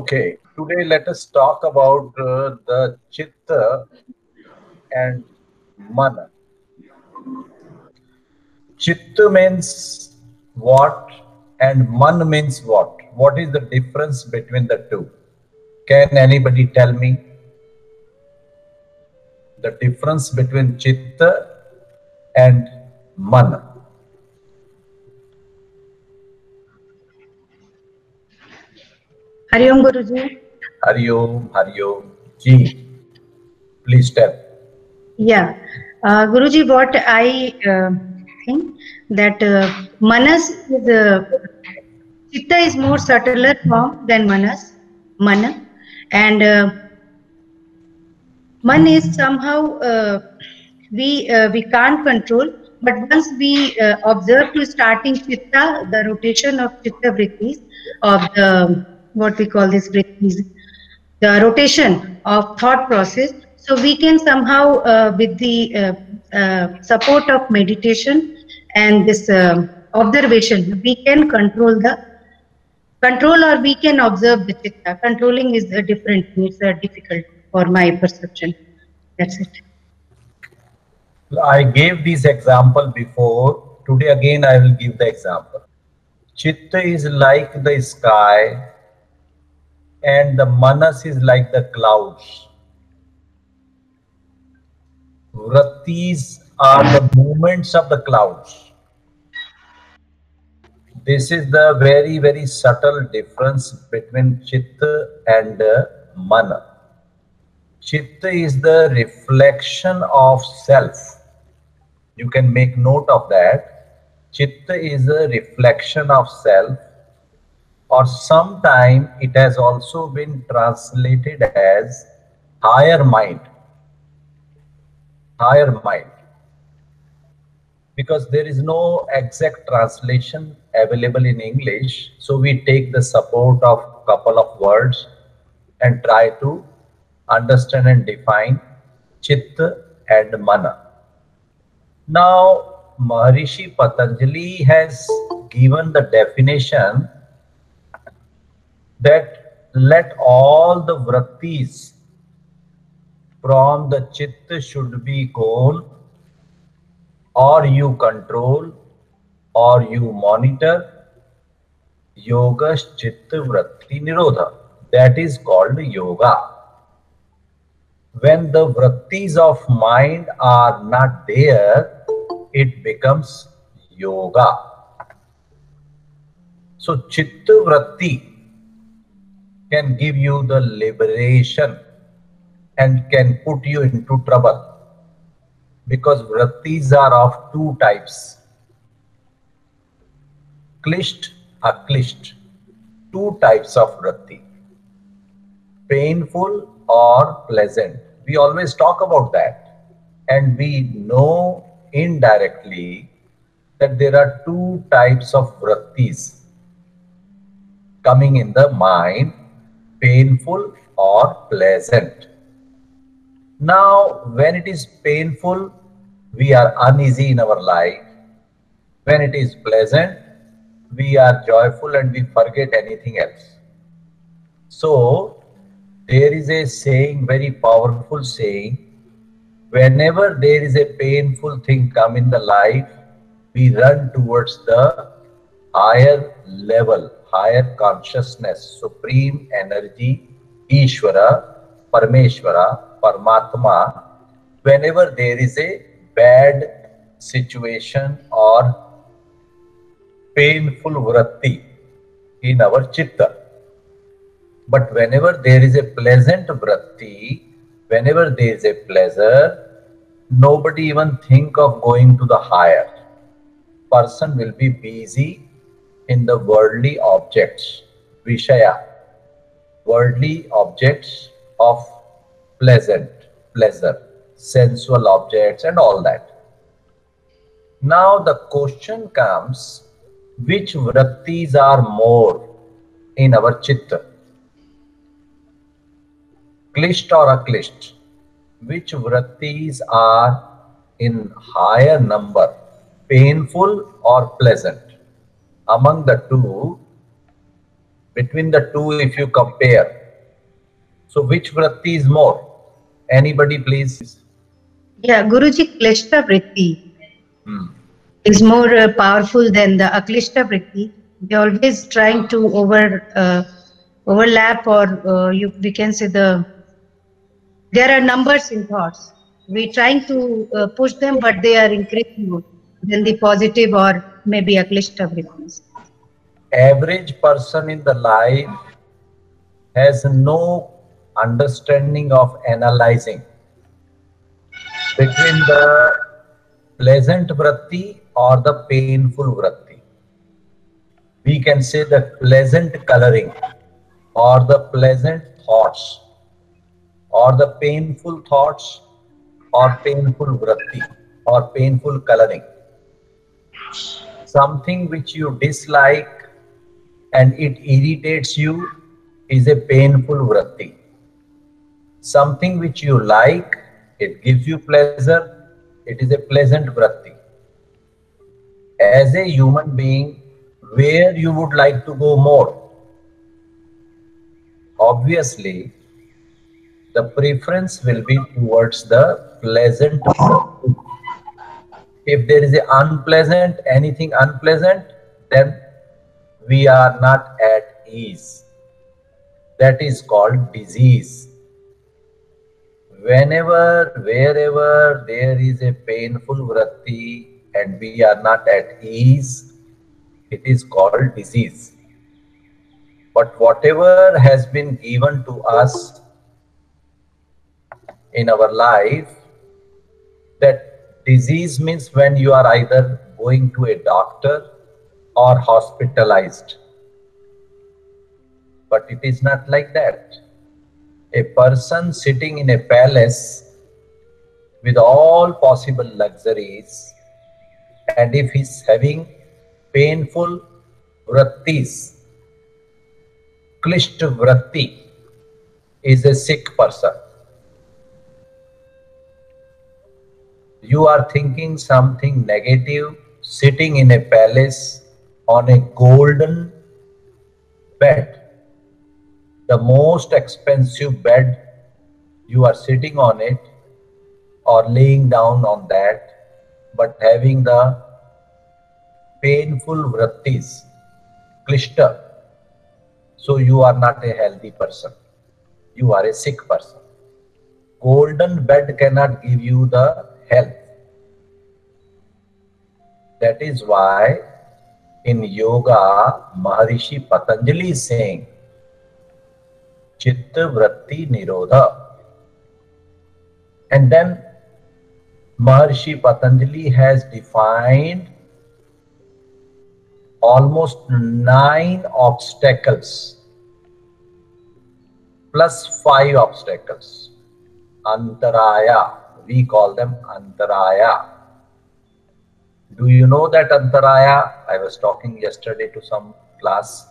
Okay, today let us talk about the Chitta and Mana. Chitta means what and Man means what? What is the difference between the two? Can anybody tell me the difference between Chitta and Man? Hari Om Guruji. Hari Om, Hari Om. Ji, please tell. Yeah, Guruji, what I think that Manas is Chitta is more subtler form than Mana, and Man is somehow we can't control. But once we observe to starting Chitta, the rotation of Chitta vrittis of the what we call this vrittis, the rotation of thought process. So we can somehow, with the support of meditation and this observation, we can control or we can observe the chitta. Controlling is different. It's difficult for my perception. That's it. I gave this example before. Today again I will give the example. Chitta is like the sky and the manas is like the clouds. Vrittis are the movements of the clouds. This is the very, very subtle difference between Chitta and Mana. Chitta is the reflection of self. You can make note of that. Chitta is a reflection of self, or sometime it has also been translated as higher mind. Higher mind. Because there is no exact translation available in English, so we take the support of couple of words and try to understand and define Chitta and Mana. Now, Maharishi Patanjali has given the definition that let all the vrittis from the Chitta should be gone, or you control, or you monitor. Yoga Chitta Vritti Nirodha. That is called yoga. When the vrittis of mind are not there, it becomes yoga. So Chitta Vritti can give you the liberation and can put you into trouble, because vrittis are of two types: Klisht, Aklisht. Two types of vritti: painful or pleasant. We always talk about that, and we know indirectly that there are two types of vrittis coming in the mind: painful or pleasant. Now, when it is painful, we are uneasy in our life. When it is pleasant, we are joyful and we forget anything else. So, there is a saying, very powerful saying: whenever there is a painful thing come in the life, we run towards the higher level, higher consciousness, supreme energy, Ishvara, Parmeshwara, Paramatma. Whenever there is a bad situation or painful vritti in our chitta. But whenever there is a pleasant vritti, whenever there is a pleasure, nobody even think of going to the higher. Person will be busy in the worldly objects, Vishaya, worldly objects of pleasure, sensual objects and all that. Now the question comes, which vrittis are more in our chitta? Klisht or aklisht? Which vrittis are in higher number, painful or pleasant? Among the two, between the two, if you compare, So which vritti is more? Anybody please? Yeah, Guruji, Klishta Vritti Hmm. is more powerful than the Aklishta Vritti. They're always trying to overlap, or we can say there are numbers in thoughts. We're trying to push them, but they are increasing more than the positive or maybe Aklishta Vrittis. Average person in the life has no understanding of analyzing between the pleasant vritti or the painful vritti. We can say the pleasant coloring or the pleasant thoughts or the painful thoughts or painful vritti or painful coloring. Something which you dislike and it irritates you is a painful vritti. Something which you like, it gives you pleasure, it is a pleasant vritti. As a human being, where you would like to go more? Obviously, the preference will be towards the pleasant vritti. If there is a unpleasant, anything unpleasant, then we are not at ease. That is called disease. Whenever, wherever there is a painful vritti and we are not at ease, it is called disease. But whatever has been given to us in our life, that disease means when you are either going to a doctor or hospitalized. But it is not like that. A person sitting in a palace with all possible luxuries, and if he's having painful vrittis, klishta vritti, is a sick person. You are thinking something negative, sitting in a palace on a golden bed, the most expensive bed, you are sitting on it or laying down on that, but having the painful vrittis, klishta. So you are not a healthy person. You are a sick person. Golden bed cannot give you the health. That is why in yoga, Maharishi Patanjali is saying, Chitta Vritti Nirodha. And then Maharishi Patanjali has defined almost 9 obstacles plus 5 obstacles. Antaraya, we call them Antaraya. Do you know that Antaraya? I was talking yesterday to some class.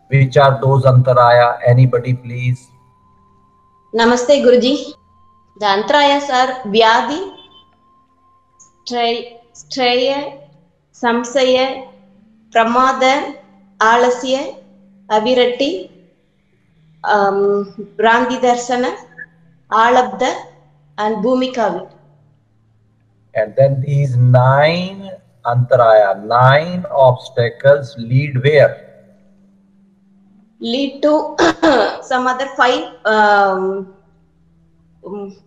Which are those Antaraya? Anybody please? Namaste Guruji. The Antarayas are Vyadi, Straya, Samsaya, Pramada, Alasya, Avirati, Brandi Darsana, Alabda, and Bhumikavit. And then these 9 Antaraya, 9 obstacles lead where? Lead to some other 5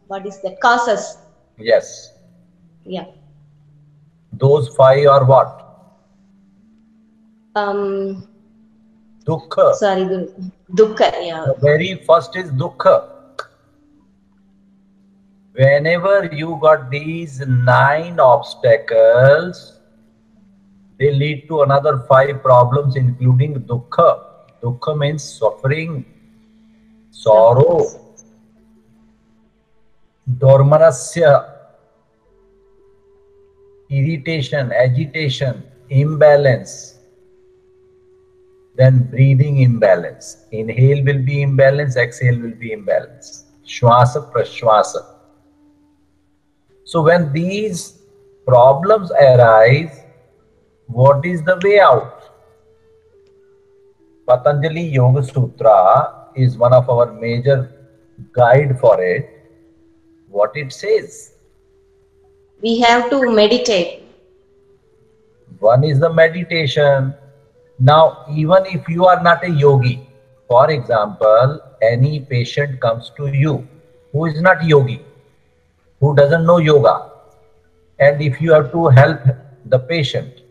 what is that? Causes. Yes. Yeah. Those 5 are what? Dukkha. Sorry, Dukkha. Yeah. The very first is dukkha. Whenever you got these 9 obstacles, they lead to another 5 problems, including dukkha. Dukkha means suffering, sorrow, dormanasya, irritation, agitation, imbalance, then breathing imbalance. Inhale will be imbalance, exhale will be imbalance. Shwasa, prashwasa. So when these problems arise, what is the way out? Patanjali Yoga Sutra is one of our major guide for it. What it says? We have to meditate. One is the meditation. Now, even if you are not a yogi, for example, any patient comes to you who is not yogi, who doesn't know yoga, and if you have to help the patient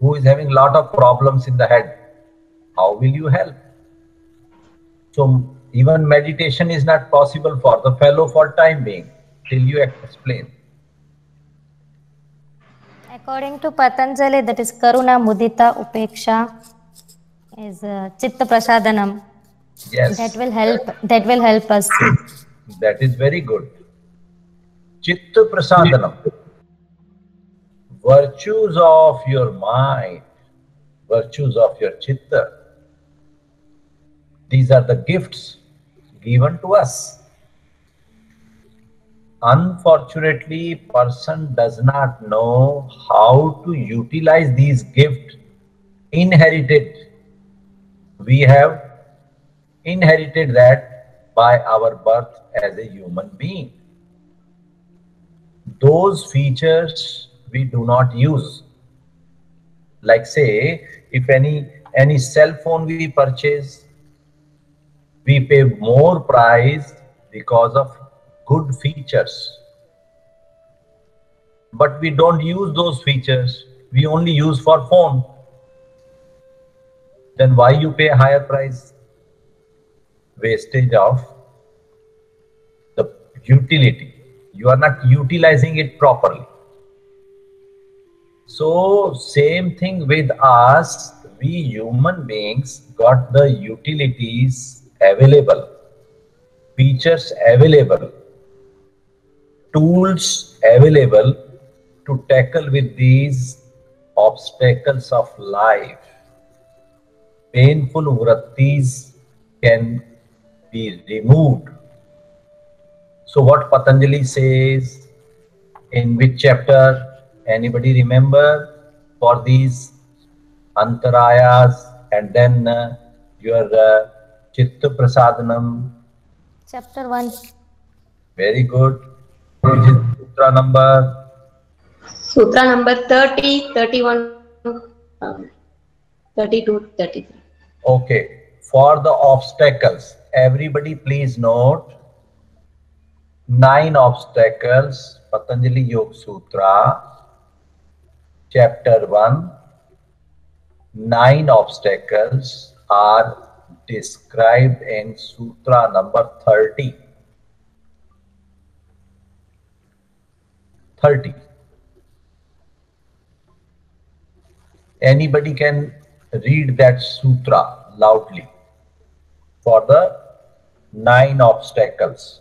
who is having a lot of problems in the head, how will you help? So even meditation is not possible for the fellow for time being, till you explain. According to Patanjali, that is Karuna, Mudita, Upeksha is Chitta Prasadanam. Yes. That will help us. That is very good. Chitta Prasadanam. Virtues of your mind, virtues of your chitta. These are the gifts given to us. Unfortunately, person does not know how to utilize these gifts inherited. We have inherited that by our birth as a human being. Those features we do not use. Like say, if any cell phone we purchase, we pay more price because of good features. But we don't use those features. We only use for phone. Then why you pay a higher price? Wastage of the utility. You are not utilizing it properly. So same thing with us. We human beings got the utilities available, features available, tools available to tackle with these obstacles of life. Painful vrittis can be removed. So what Patanjali says, in which chapter? Anybody remember? For these antarayas and then your Chitta Prasadanam. Chapter 1. Very good. Which is sutra number? Sutra number 30, 31, 32, 33. Okay. For the obstacles, everybody please note 9 obstacles, Patanjali Yoga Sutra, chapter 1. 9 obstacles are described in Sutra number 30. 30. Anybody can read that sutra loudly for the 9 obstacles.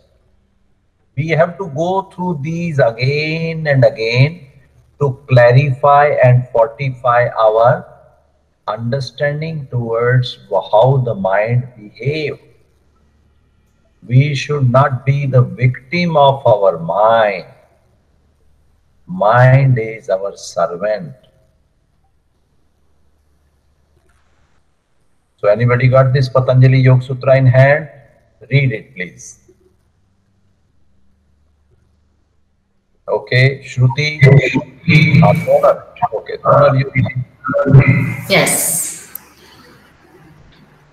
We have to go through these again and again to clarify and fortify our understanding towards how the mind behaves. We should not be the victim of our mind. Mind is our servant. So anybody got this Patanjali Yoga Sutra in hand? Read it, please. Okay, Shruti. Okay, Tonar, you read it. Yes.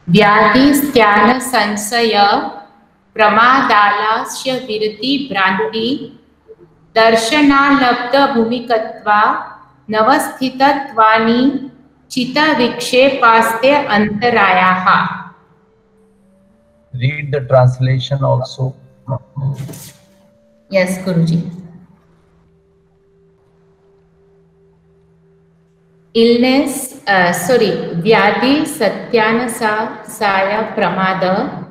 Vyadi sthana sansaya pramadalasya virati branti darshana labda bhumikatva navasthitatvani chita vikshepaste antarayaha. Read the translation also. Yes, Guruji. Illness, Vyadi Satyanasa Saya Pramada,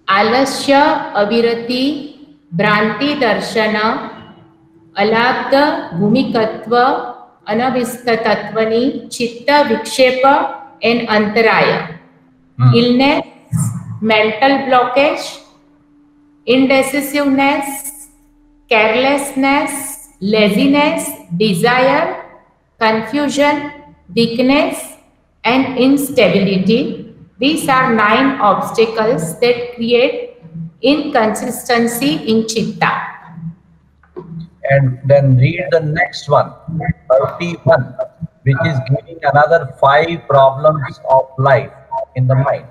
Alasya Avirati, Bhranti Darshana, Alabda Bhumikatva, Anavistatattvani, Chitta Vikshepa and Antaraya. Illness, mental blockage, indecisiveness, carelessness, laziness, desire, confusion, weakness, and instability. These are 9 obstacles that create inconsistency in chitta. And then read the next one, 31, which is giving another 5 problems of life in the mind.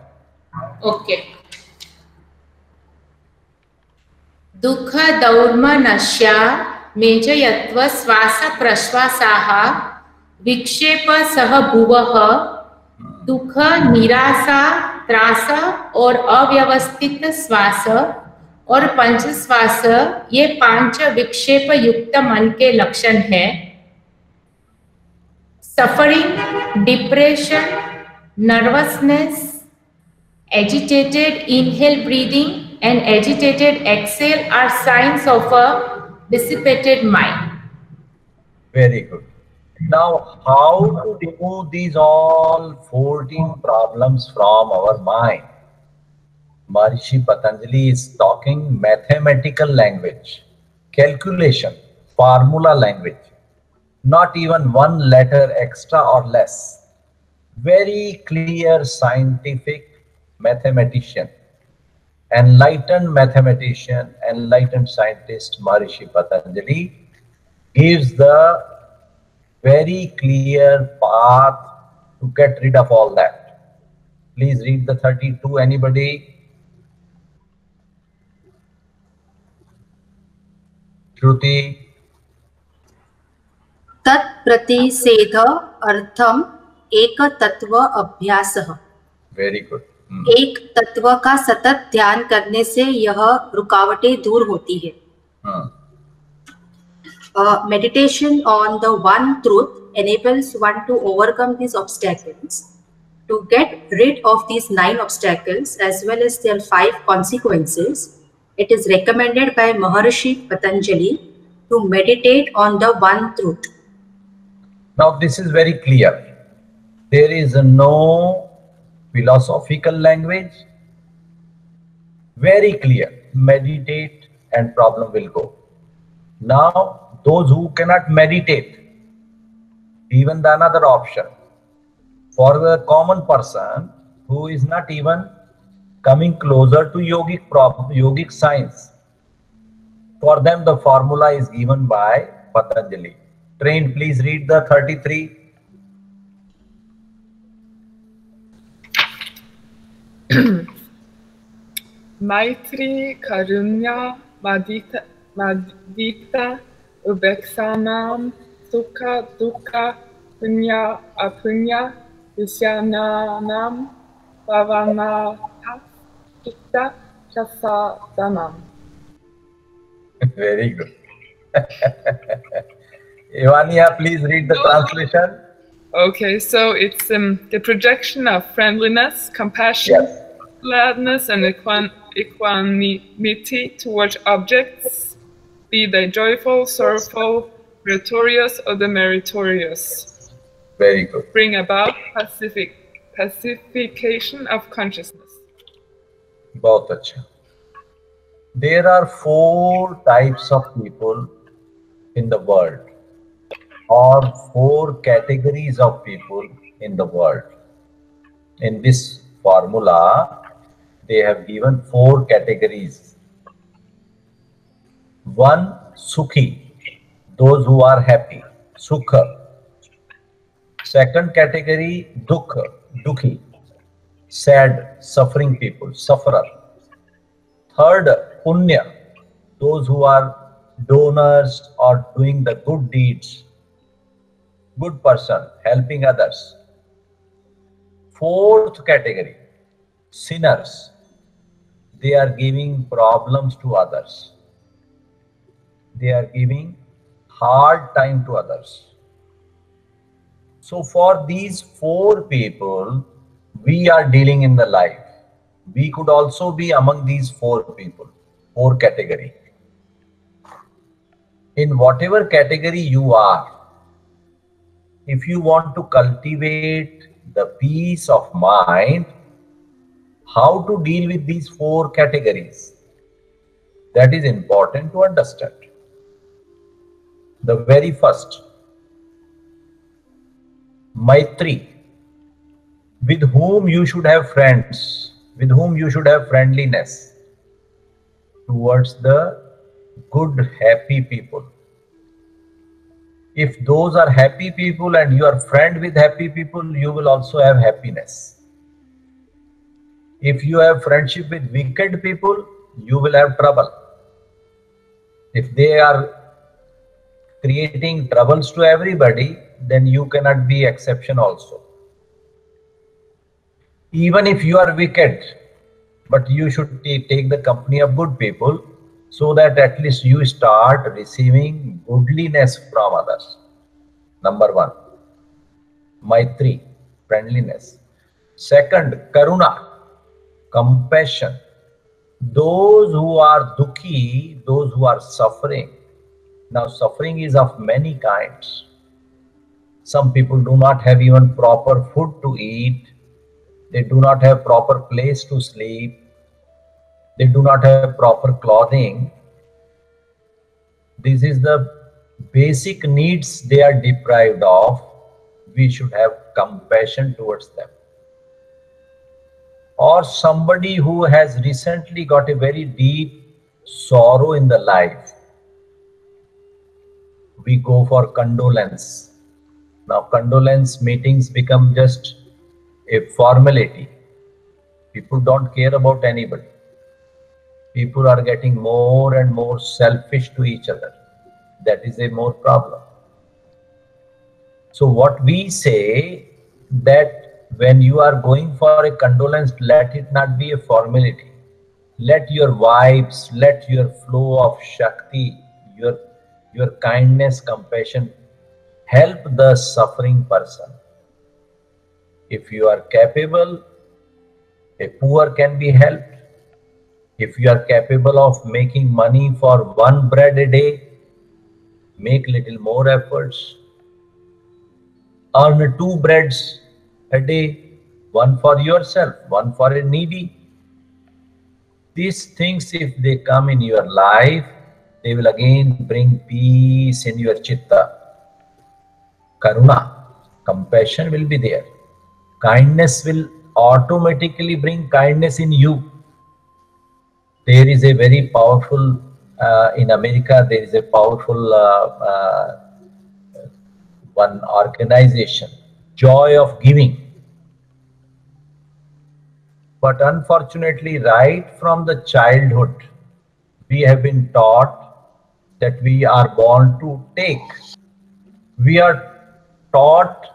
Okay. Dukha daurma nasya mejayatva swasa prashvasaha vikshepa saha bhuvaha dukha nirasa त्रासा और अव्यवस्थित श्वास और पंच श्वास ये 5 विक्षेप युक्त मन के लक्षण है। Suffering, depression, nervousness, agitated inhale breathing and agitated exhale are signs of a dissipated mind. Very good. Now, how to remove these all 14 problems from our mind? Maharishi Patanjali is talking mathematical language, calculation, formula language, not even one letter extra or less. Very clear scientific mathematician, enlightened mathematician, enlightened scientist Maharishi Patanjali gives the very clear path to get rid of all that. Please read the 32, anybody? Shruti? tat प्रतिषेध अर्थम एक तत्व अभ्यासः. Very good. एक तत्व का सतत ध्यान करने से यह रुकावटें दूर होती है. Meditation on the one truth enables one to overcome these obstacles. To get rid of these 9 obstacles as well as their 5 consequences, it is recommended by Maharishi Patanjali to meditate on the one truth. Now this is very clear. There is no philosophical language. Very clear. Meditate and problem will go. Now those who cannot meditate, even the another option, for the common person who is not even coming closer to yogic science, for them the formula is given by Patanjali. Train, please read the 33. Maitri, Karunya, Madita, Ubeksanam, Sukha, Dukkha, Punya, Apunya, Vishyananam, Bhavanata, Chitta, Prasadanam. Very good. Ivania, please read the translation. Okay, so it's the projection of friendliness, compassion, Yes. gladness, and equanimity towards objects, be they joyful, sorrowful, meritorious, or demeritorious. Very good. Bring about pacification of consciousness. बहुत अच्छा. There are 4 types of people in the world, or 4 categories of people in the world. In this formula, they have given 4 categories. 1, Sukhi, those who are happy, Sukha. Second category, Dukkha, Dukhi, sad, suffering people, sufferer. Third, Punya, those who are donors or doing the good deeds, good person, helping others. Fourth category, sinners, they are giving problems to others. They are giving hard time to others. So for these 4 people, we are dealing in the life. We could also be among these 4 people, 4 category. In whatever category you are, if you want to cultivate the peace of mind, how to deal with these 4 categories, that is important to understand. The very first, Maitri. with whom you should have friends, with whom you should have friendliness, towards the good, happy people. If those are happy people and you are friend with happy people, you will also have happiness. If you have friendship with wicked people, you will have trouble. If they are creating troubles to everybody, then you cannot be exception also. Even if you are wicked, but you should take the company of good people, so that at least you start receiving goodliness from others. Number one, Maitri, friendliness. Second, Karuna, compassion. Those who are dukhi, those who are suffering. Now, suffering is of many kinds. Some people do not have even proper food to eat. They do not have proper place to sleep. They do not have proper clothing. This is the basic needs they are deprived of. We should have compassion towards them. Or somebody who has recently got a very deep sorrow in the life. We go for condolence. Now condolence meetings become just a formality. People don't care about anybody. People are getting more and more selfish to each other. That is a more problem. So what we say, that when you are going for a condolence, let it not be a formality. Let your vibes, let your flow of Shakti, your kindness, compassion, help the suffering person. If you are capable, a poor can be helped. If you are capable of making money for one bread a day, make little more efforts. Earn 2 breads a day, one for yourself, one for a needy. These things, if they come in your life, they will again bring peace in your chitta. Karuna, compassion will be there. Kindness will automatically bring kindness in you. There is a very powerful, in America, there is a powerful one organization, Joy of Giving. But unfortunately, right from the childhood, we have been taught that we are born to take. We are taught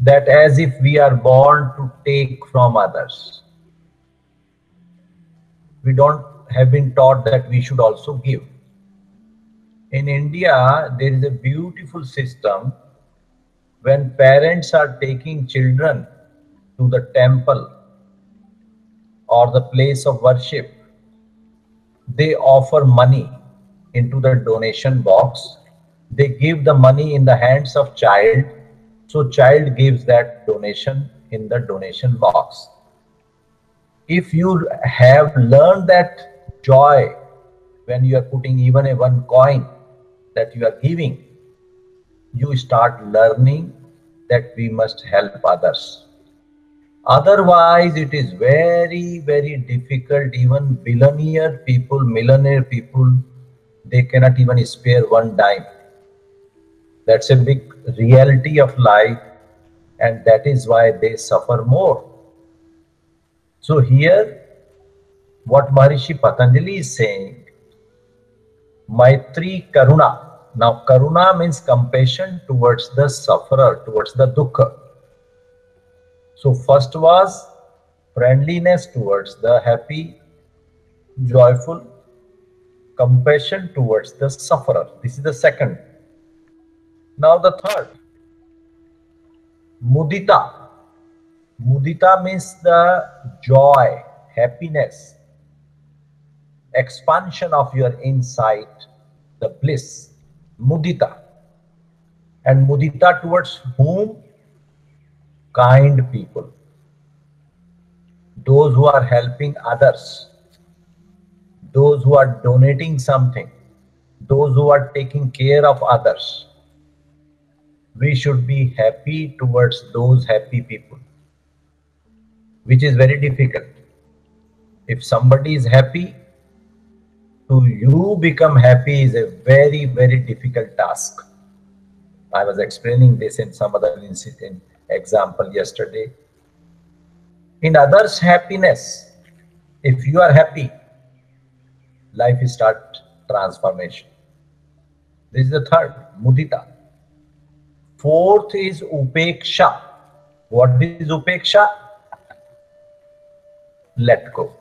that as if we are born to take from others. We don't have been taught that we should also give. In India, there is a beautiful system. When parents are taking children to the temple or the place of worship, they offer money into the donation box. They give the money in the hands of child, so child gives that donation in the donation box. If you have learned that joy when you are putting even a 1 coin that you are giving, you start learning that we must help others. Otherwise, it is very, very difficult. Even billionaire people, millionaire people, they cannot even spare 1 dime. That's a big reality of life, and that is why they suffer more. So here, what Maharishi Patanjali is saying, Maitri Karuna. Now, Karuna means compassion towards the sufferer, towards the dukkha. So first was friendliness towards the happy, joyful, compassion towards the sufferer. This is the second. Now the third, Mudita. Mudita means the joy, happiness, expansion of your insight, the bliss. Mudita. And mudita towards whom? Kind people. Those who are helping others. Those who are donating something. Those who are taking care of others. We should be happy towards those happy people. which is very difficult. If somebody is happy, to you become happy is a very, very difficult task. I was explaining this in some other example yesterday. In others' happiness, if you are happy, life will start transformation. This is the third, mudita. Fourth is upeksha. What is upeksha? Let go.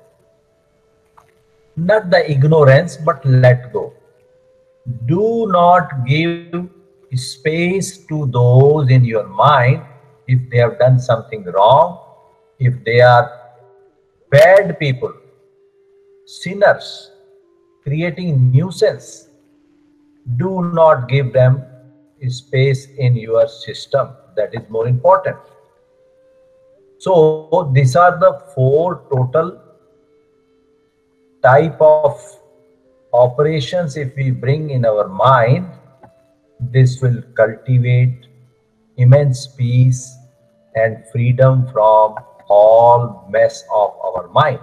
Not the ignorance, but let go. Do not give space to those in your mind if they have done something wrong, if they are bad people, sinners, creating nuisance. Do not give them space in your system. That is more important. So these are the four total type of operations. If we bring in our mind, this will cultivate immense peace and freedom from all mess of our mind.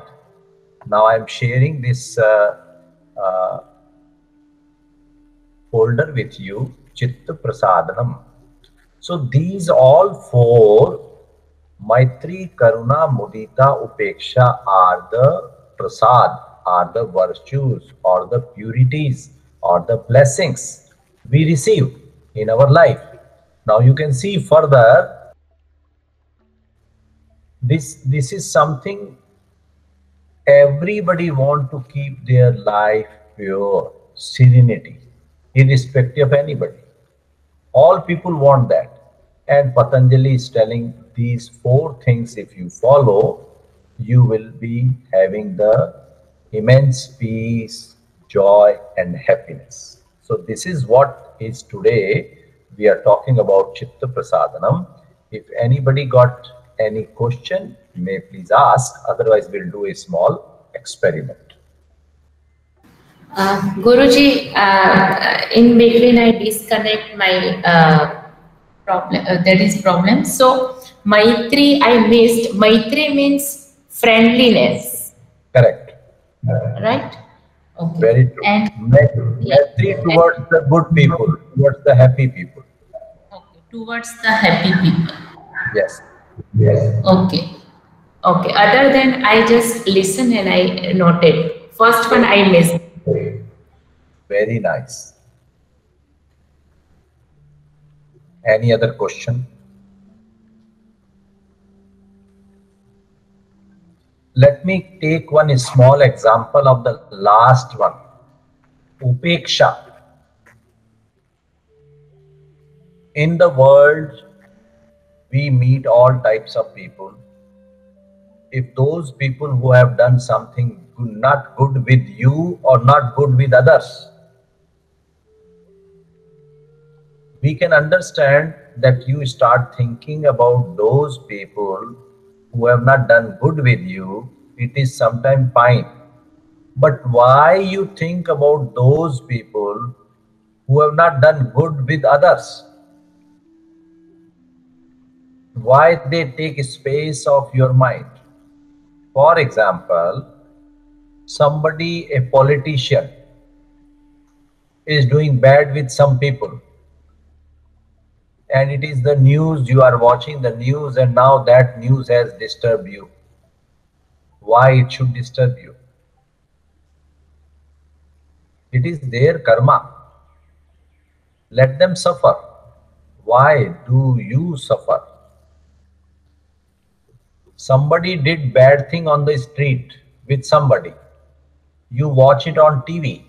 Now I am sharing this folder with you, Chitta Prasadanam. So these all four, Maitri, Karuna, Mudita, Upeksha, are the prasad, are the virtues or the purities or the blessings we receive in our life. Now you can see further, this is something everybody want to keep their life pure, serenity, irrespective of anybody. All people want that. And Patanjali is telling these four things, if you follow, you will be having the immense peace, joy and happiness. So this is what is today. We are talking about Chitta Prasadanam. If anybody got any question, may please ask. Otherwise, we'll do a small experiment. Guruji, in between I disconnect my problem. That is problem. So Maitri I missed. Maitri means friendliness. Correct. Right. Okay. Very true. And Maitri towards the good people, towards the happy people. Okay. Towards the happy people. Yes. Yes. Okay. Okay. Other than I just listen and I noted. First one I missed. Very nice. Any other question? Let me take one small example of the last one. Upeksha. In the world, we meet all types of people. If those people who have done something not good with you or not good with others, we can understand that you start thinking about those people who have not done good with you. It is sometimes fine. But why you think about those people who have not done good with others? Why they take space of your mind? For example, somebody, a politician, is doing bad with some people. And it is the news, you are watching the news, and now that news has disturbed you. Why it should disturb you? It is their karma. Let them suffer. Why do you suffer? Somebody did bad thing on the street with somebody. You watch it on TV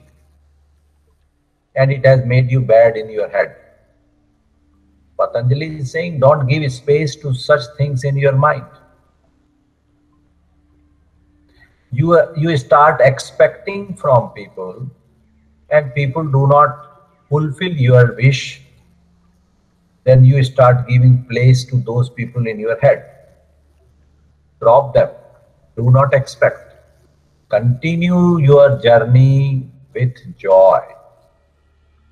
and it has made you bad in your head. Patanjali is saying, don't give space to such things in your mind. You start expecting from people and people do not fulfill your wish, then you start giving place to those people in your head. Drop them. Do not expect. Continue your journey with joy.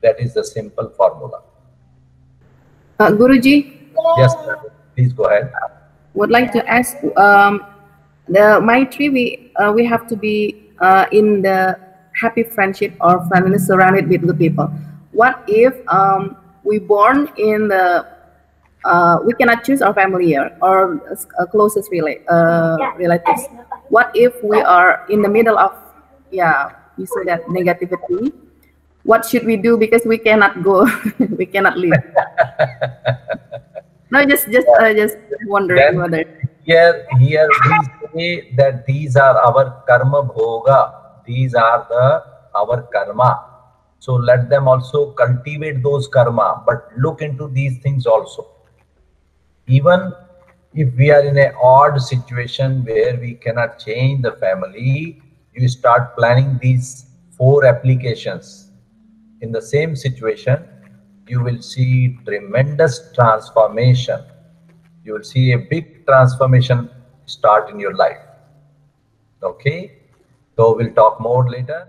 That is the simple formula. Guruji? Yes, please go ahead. Would like to ask, the Maitri, we have to be in the happy friendship or friendliness surrounded with good people. What if we born in the we cannot choose our family here or closest relatives? What if we are in the middle of, yeah, you say that negativity? What should we do, because we cannot go, we cannot leave? No, just wondering whether. Here we say that these are our karma bhoga. These are our karma. So let them also cultivate those karma, but look into these things also. Even if we are in an odd situation where we cannot change the family, you start planning these 4 applications. In the same situation, you will see tremendous transformation. You will see a big transformation start in your life. Okay? So we'll talk more later.